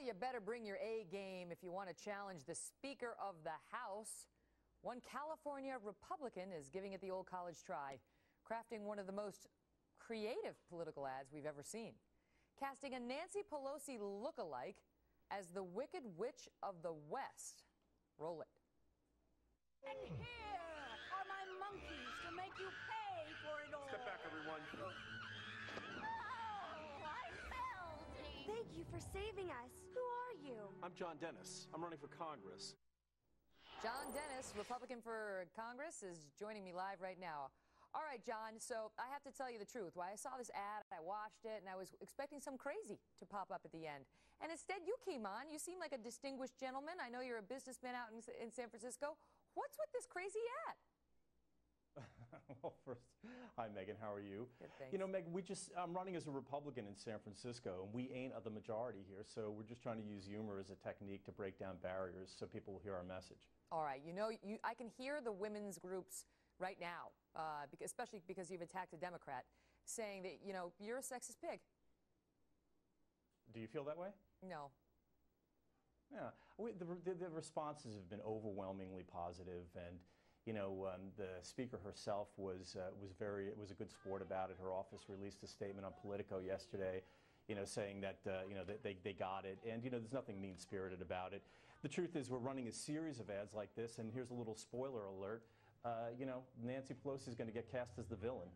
Well, you better bring your A game if you want to challenge the Speaker of the House. One California Republican is giving it the old college try, crafting one of the most creative political ads we've ever seen, casting a Nancy Pelosi look-alike as the Wicked Witch of the West. Roll it. And here are my monkeys to make you pay for it all. Step back, everyone. Thank you for saving us. Who are you? I'm John Dennis. I'm running for Congress. John Dennis, Republican for Congress, is joining me live right now. All right, John, so I have to tell you the truth. When I saw this ad, I watched it, and I was expecting some crazy to pop up at the end. And instead, you came on. You seem like a distinguished gentleman. I know you're a businessman out in San Francisco. What's with this crazy ad? Well, first, hi, Megyn. How are you? Good, thanks. You know, Megyn, I'm running as a Republican in San Francisco, and we ain't the majority here, so we're just trying to use humor as a technique to break down barriers so people will hear our message. All right. You know, I can hear the women's groups right now, especially because you've attacked a Democrat, saying that, you know, you're a sexist pig. Do you feel that way? No. Yeah. The responses have been overwhelmingly positive, and you know, the speaker herself was a good sport about it. Her office released a statement on Politico yesterday, you know, saying that you know that they got it, and you know, there's nothing mean-spirited about it. The truth is, we're running a series of ads like this, and here's a little spoiler alert. You know, Nancy Pelosi is going to get cast as the villain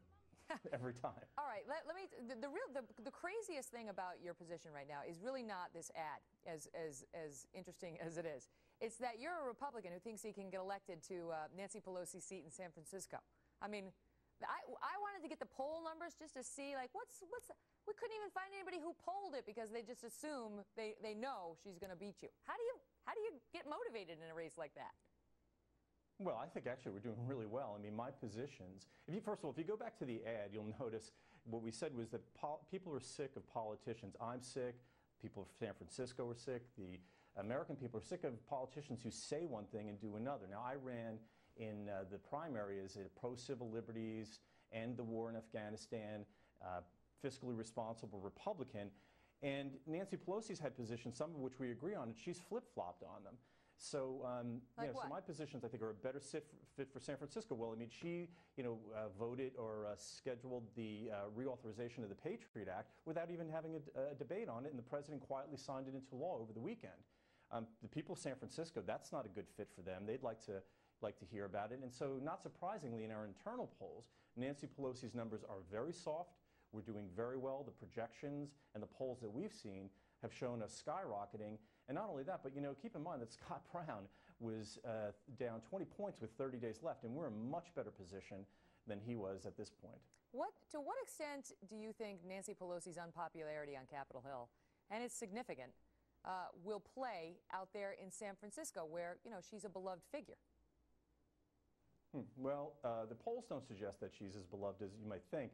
every time. All right, the craziest thing about your position right now is really not this ad, as interesting as it is. It's that you're a Republican who thinks he can get elected to Nancy Pelosi's seat in San Francisco. I mean, I wanted to get the poll numbers just to see, like, we couldn't even find anybody who polled it because they just assume they know she's going to beat you. How do you get motivated in a race like that? Well, I think actually we're doing really well. I mean, my positions, first of all, if you go back to the ad, you'll notice what we said was that people are sick of politicians. I'm sick. People of San Francisco are sick. The American people are sick of politicians who say one thing and do another. Now, I ran in the primary as a pro-civil liberties, end the war in Afghanistan, fiscally responsible Republican. And Nancy Pelosi's had positions, some of which we agree on, and she's flip-flopped on them. So, you know, so my positions, I think, are a better fit for San Francisco. Well, I mean, she, you know, voted or scheduled the reauthorization of the Patriot Act without even having a debate on it, and the president quietly signed it into law over the weekend. The people of San Francisco, that's not a good fit for them. They'd like to hear about it. And so, not surprisingly, in our internal polls, Nancy Pelosi's numbers are very soft. We're doing very well. The projections and the polls that we've seen have shown us skyrocketing. And not only that, but, you know, keep in mind that Scott Brown was down 20 points with 30 days left, and we're in a much better position than he was at this point. To what extent do you think Nancy Pelosi's unpopularity on Capitol Hill, and it's significant, will play out there in San Francisco, where, you know, she's a beloved figure? Well, the polls don't suggest that she's as beloved as you might think.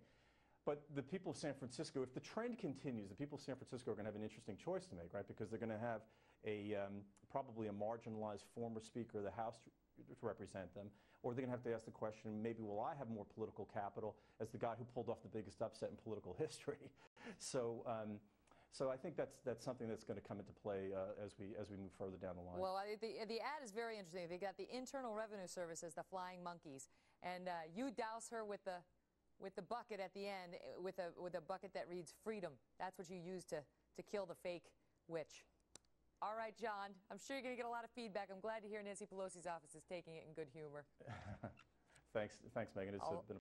But the people of San Francisco, if the trend continues, the people of San Francisco are going to have an interesting choice to make, right? Because they're going to have probably a marginalized former Speaker of the House to represent them, or they're going to have to ask the question, maybe will I have more political capital as the guy who pulled off the biggest upset in political history? So I think that's something that's going to come into play as we move further down the line. Well, the ad is very interesting. They got the Internal Revenue Service as the flying monkeys, and you douse her with the bucket at the end, with a bucket that reads freedom. That's what you use to kill the fake witch. All right, John, I'm sure you're going to get a lot of feedback. I'm glad to hear Nancy Pelosi's office is taking it in good humor. Thanks, Megyn. It's been